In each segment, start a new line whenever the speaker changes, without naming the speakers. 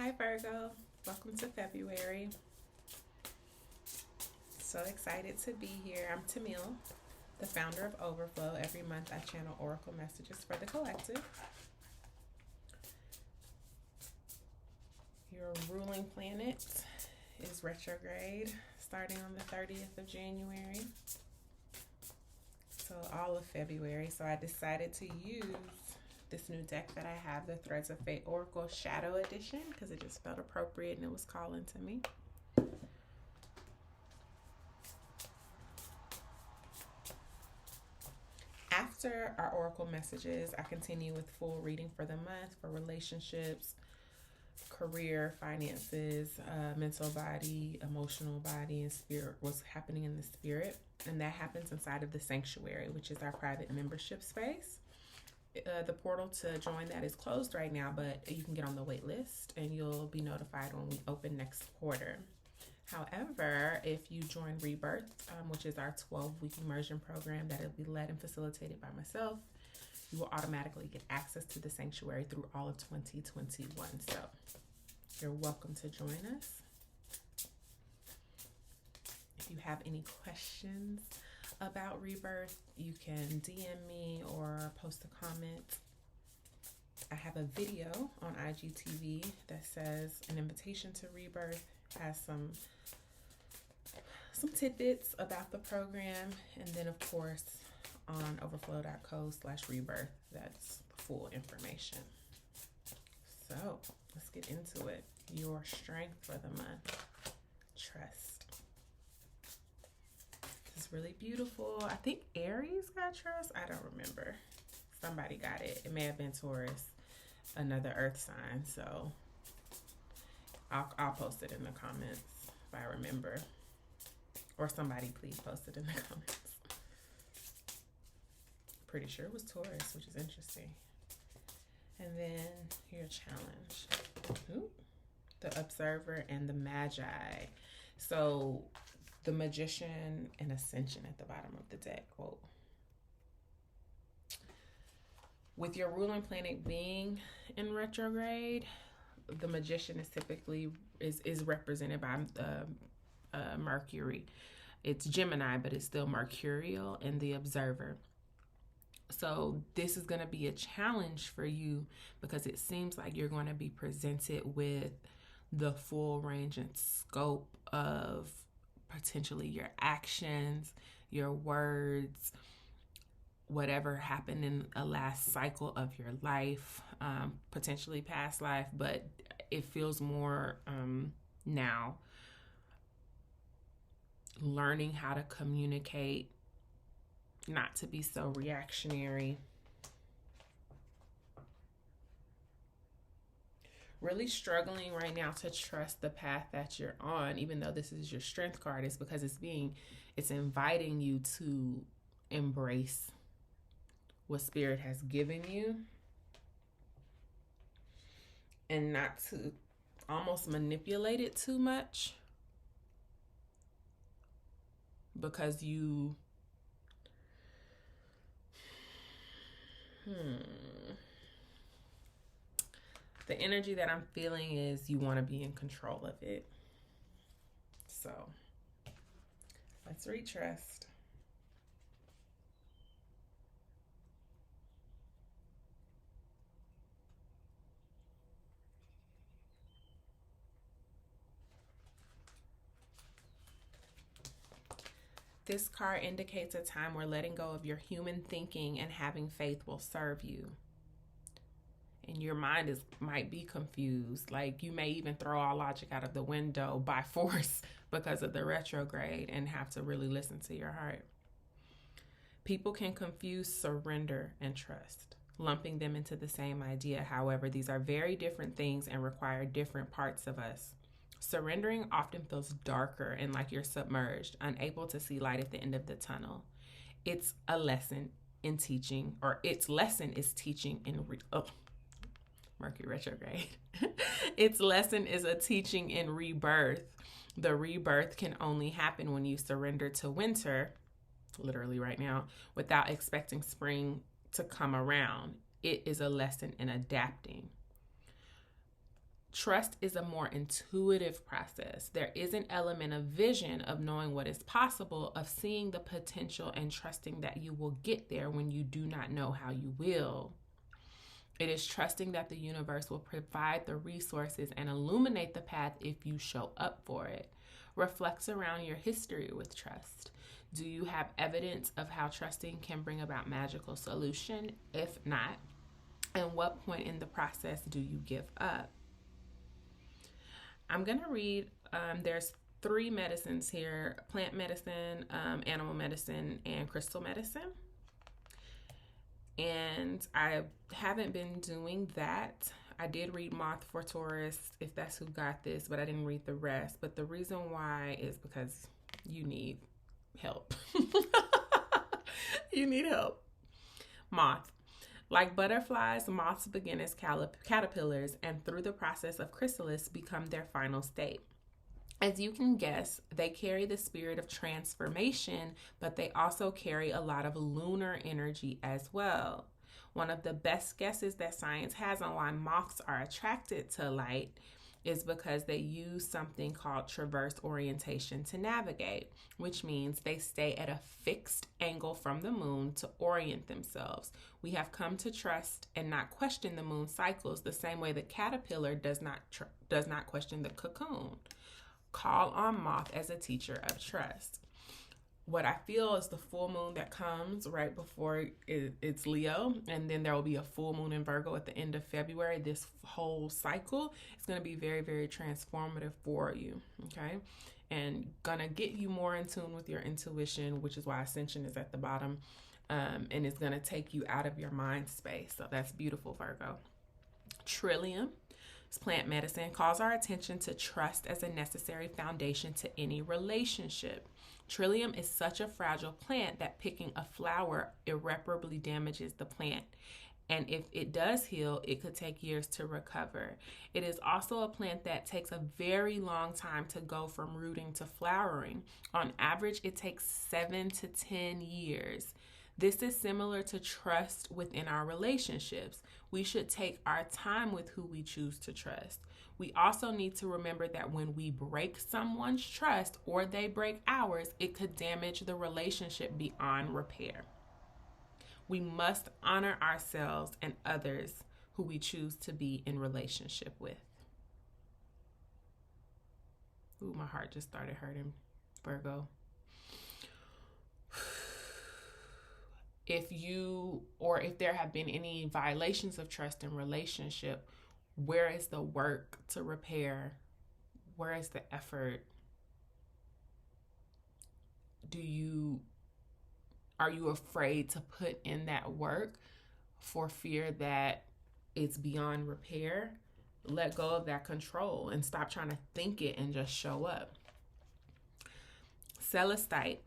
Hi Virgo, welcome to February. So excited to be here. I'm Tamil, the founder of Overflow. Every month I channel oracle messages for the collective. Your ruling planet is retrograde starting on the 30th of January. So all of February. So I decided to use this new deck that I have, the Threads of Fate Oracle Shadow Edition, because it just felt appropriate and it was calling to me. After our oracle messages, I continue with full reading for the month for relationships, career, finances, mental body, emotional body, and spirit, what's happening in the spirit. And that happens inside of the sanctuary, which is our private membership space. The portal to join that is closed right now, but you can get on the wait list and you'll be notified when we open next quarter. However, if you join Rebirth, which is our 12-week immersion program that will be led and facilitated by myself, you will automatically get access to the sanctuary through all of 2021. So you're welcome to join us. If you have any questions about Rebirth, you can DM me or post a comment. I have a video on IGTV that says an invitation to Rebirth, has some tidbits about the program, and then of course on overflow.co/rebirth, that's the full information. So let's get into it. Your strength for the month, trust. This is really beautiful. I think Aries got trust. I don't remember. Somebody got it. It may have been Taurus, another earth sign. So I'll post it in the comments if I remember. Or somebody please post it in the comments. Pretty sure it was Taurus, which is interesting. And then your challenge. Ooh, the Observer and the Magi. So the Magician and Ascension at the bottom of the deck. Whoa. With your ruling planet being in retrograde, the Magician is typically is represented by Mercury. It's Gemini, but it's still mercurial in the Observer. So this is going to be a challenge for you because it seems like you're going to be presented with the full range and scope of potentially your actions, your words, whatever happened in a last cycle of your life, potentially past life, but it feels more now learning how to communicate, not to be so reactionary. Really struggling right now to trust the path that you're on, even though this is your strength card, is because it's inviting you to embrace what spirit has given you and not to almost manipulate it too much, because you the energy that I'm feeling is you want to be in control of it. So let's retrust. This card indicates a time where letting go of your human thinking and having faith will serve you. And your mind might be confused. Like you may even throw all logic out of the window by force because of the retrograde and have to really listen to your heart. People can confuse surrender and trust, lumping them into the same idea. However, these are very different things and require different parts of us. Surrendering often feels darker and like you're submerged, unable to see light at the end of the tunnel. It's a lesson in teaching, or its lesson is teaching in Mercury retrograde. Its lesson is a teaching in rebirth. The rebirth can only happen when you surrender to winter, literally right now, without expecting spring to come around. It is a lesson in adapting. Trust is a more intuitive process. There is an element of vision, of knowing what is possible, of seeing the potential and trusting that you will get there when you do not know how you will. It is trusting that the universe will provide the resources and illuminate the path if you show up for it. Reflects around your history with trust. Do you have evidence of how trusting can bring about magical solution? If not, at what point in the process do you give up? I'm going to read, there's 3 medicines here: plant medicine, animal medicine, and crystal medicine. And I haven't been doing that. I did read Moth for Taurus, if that's who got this, but I didn't read the rest. But the reason why is because you need help. You need help. Moth. Like butterflies, moths begin as caterpillars and through the process of chrysalis become their final state. As you can guess, they carry the spirit of transformation, but they also carry a lot of lunar energy as well. One of the best guesses that science has on why moths are attracted to light is because they use something called transverse orientation to navigate, which means they stay at a fixed angle from the moon to orient themselves. We have come to trust and not question the moon cycles the same way the caterpillar does not question the cocoon. Call on moth as a teacher of trust. What I feel is the full moon that comes right before it's Leo, and then there will be a full moon in Virgo at the end of February. This whole cycle is going to be very, very transformative for you, okay? And going to get you more in tune with your intuition, which is why Ascension is at the bottom, and it's going to take you out of your mind space. So that's beautiful, Virgo. Trillium. Plant medicine calls our attention to trust as a necessary foundation to any relationship. Trillium is such a fragile plant that picking a flower irreparably damages the plant. And if it does heal, it could take years to recover. It is also a plant that takes a very long time to go from rooting to flowering. On average, it takes 7 to 10 years. This is similar to trust within our relationships. We should take our time with who we choose to trust. We also need to remember that when we break someone's trust or they break ours, it could damage the relationship beyond repair. We must honor ourselves and others who we choose to be in relationship with. Ooh, my heart just started hurting, Virgo. If there have been any violations of trust in relationship, where is the work to repair? Where is the effort? Are you afraid to put in that work for fear that it's beyond repair? Let go of that control and stop trying to think it and just show up. Celestite.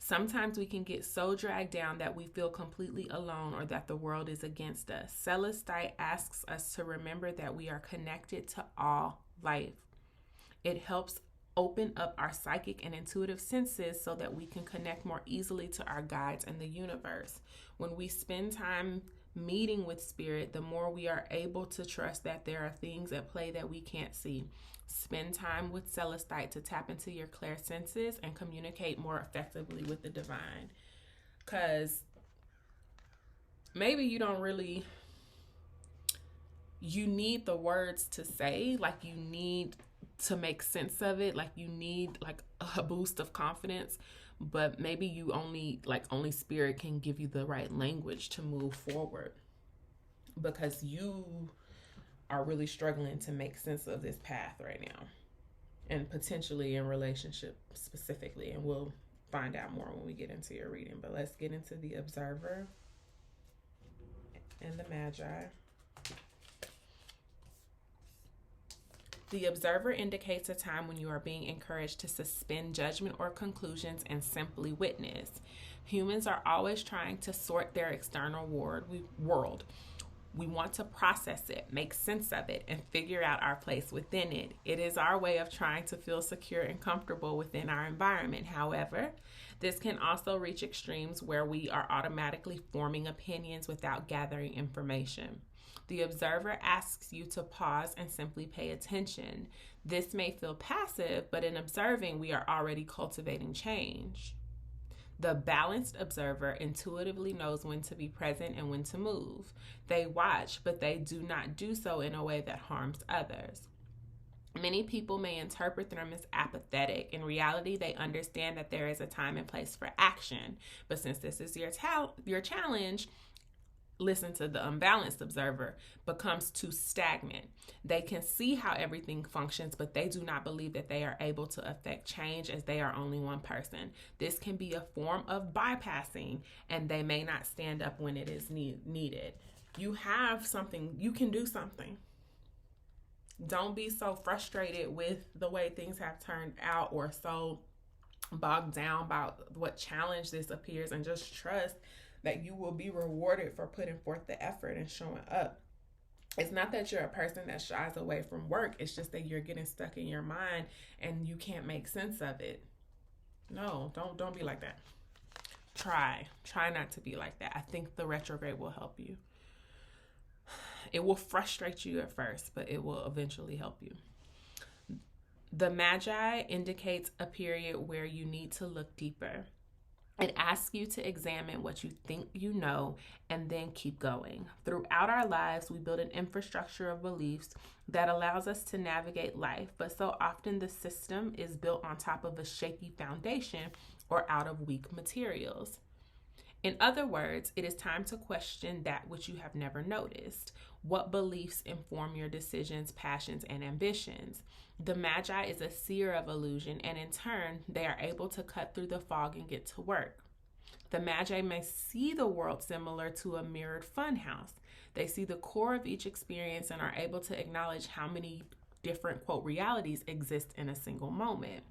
Sometimes we can get so dragged down that we feel completely alone or that the world is against us. Celestite asks us to remember that we are connected to all life. It helps open up our psychic and intuitive senses so that we can connect more easily to our guides and the universe. When we spend time meeting with spirit, the more we are able to trust that there are things at play that we can't see. Spend time with Celestite to tap into your clairsenses and communicate more effectively with the divine. Because maybe you need the words to say, like you need to make sense of it, like you need like a boost of confidence, but maybe you only spirit can give you the right language to move forward, because you are really struggling to make sense of this path right now, and potentially in relationship specifically, and we'll find out more when we get into your reading. But let's get into the Observer and the Magi. The Observer indicates a time when you are being encouraged to suspend judgment or conclusions and simply witness. Humans are always trying to sort their external world. We want to process it, make sense of it, and figure out our place within it. It is our way of trying to feel secure and comfortable within our environment. However, this can also reach extremes where we are automatically forming opinions without gathering information. The observer asks you to pause and simply pay attention. This may feel passive, but in observing, we are already cultivating change. The balanced observer intuitively knows when to be present and when to move. They watch, but they do not do so in a way that harms others. Many people may interpret them as apathetic. In reality, they understand that there is a time and place for action. But since this is your challenge, listen to the unbalanced observer, becomes too stagnant. They can see how everything functions, but they do not believe that they are able to affect change as they are only one person. This can be a form of bypassing, and they may not stand up when it is needed. You have something, you can do something. Don't be so frustrated with the way things have turned out or so bogged down about what challenge this appears, and just trust that you will be rewarded for putting forth the effort and showing up. It's not that you're a person that shies away from work. It's just that you're getting stuck in your mind and you can't make sense of it. No, don't be like that. Try not to be like that. I think the retrograde will help you. It will frustrate you at first, but it will eventually help you. The Magi indicates a period where you need to look deeper. It asks you to examine what you think you know and then keep going. Throughout our lives, we build an infrastructure of beliefs that allows us to navigate life, but so often the system is built on top of a shaky foundation or out of weak materials. In other words, it is time to question that which you have never noticed. What beliefs inform your decisions, passions, and ambitions? The Magi is a seer of illusion, and in turn, they are able to cut through the fog and get to work. The Magi may see the world similar to a mirrored funhouse. They see the core of each experience and are able to acknowledge how many different, quote, realities exist in a single moment.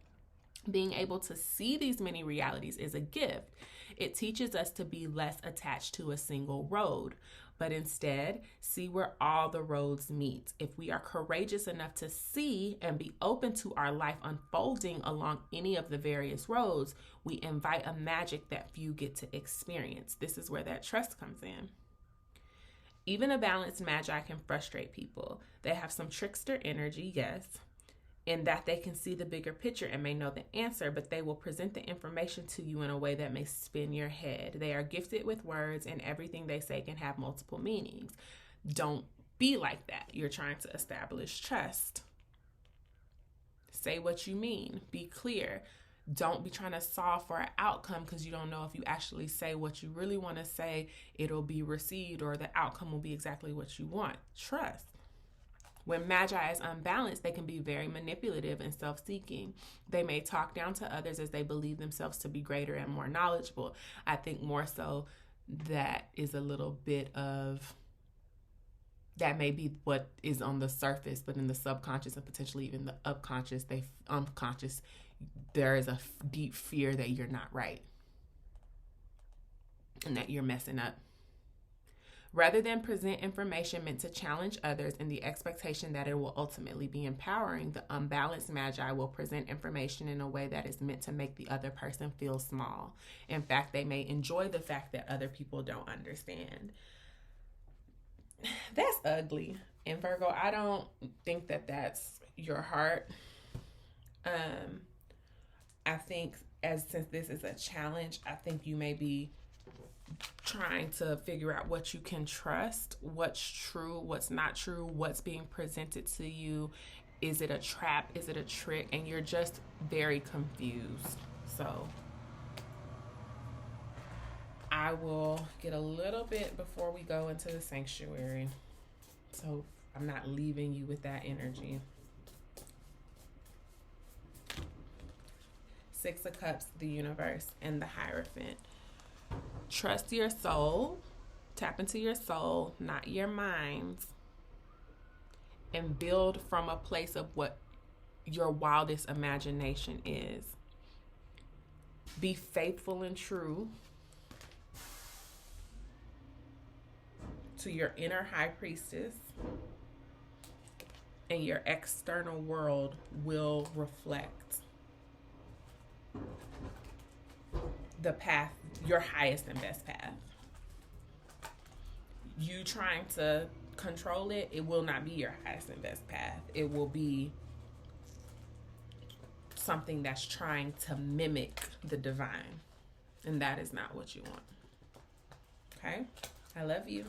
Being able to see these many realities is a gift. It teaches us to be less attached to a single road, but instead see where all the roads meet. If we are courageous enough to see and be open to our life unfolding along any of the various roads, we invite a magic that few get to experience. This is where that trust comes in. Even a balanced Magi can frustrate people. They have some trickster energy, yes, in that they can see the bigger picture and may know the answer, but they will present the information to you in a way that may spin your head. They are gifted with words, and everything they say can have multiple meanings. Don't be like that. You're trying to establish trust. Say what you mean. Be clear. Don't be trying to solve for an outcome because you don't know if you actually say what you really want to say, it'll be received or the outcome will be exactly what you want. Trust. When Magi is unbalanced, they can be very manipulative and self-seeking. They may talk down to others as they believe themselves to be greater and more knowledgeable. I think more so that is a little bit of, that may be what is on the surface, but in the subconscious and potentially even the unconscious, there is a deep fear that you're not right and that you're messing up. Rather than present information meant to challenge others in the expectation that it will ultimately be empowering, the unbalanced Magi will present information in a way that is meant to make the other person feel small. In fact, they may enjoy the fact that other people don't understand. That's ugly. And Virgo, I don't think that that's your heart. I think since this is a challenge, I think you may be trying to figure out what you can trust, what's true, what's not true, what's being presented to you. Is it a trap? Is it a trick? And you're just very confused. So I will get a little bit before we go into the sanctuary, so I'm not leaving you with that energy. 6 of Cups, the universe, and the Hierophant. Trust your soul. Tap into your soul, not your minds, and build from a place of what your wildest imagination is. Be faithful and true to your inner high priestess, and your external world will reflect the path, your highest and best path. You trying to control it, it will not be your highest and best path. It will be something that's trying to mimic the divine. And that is not what you want. Okay? I love you.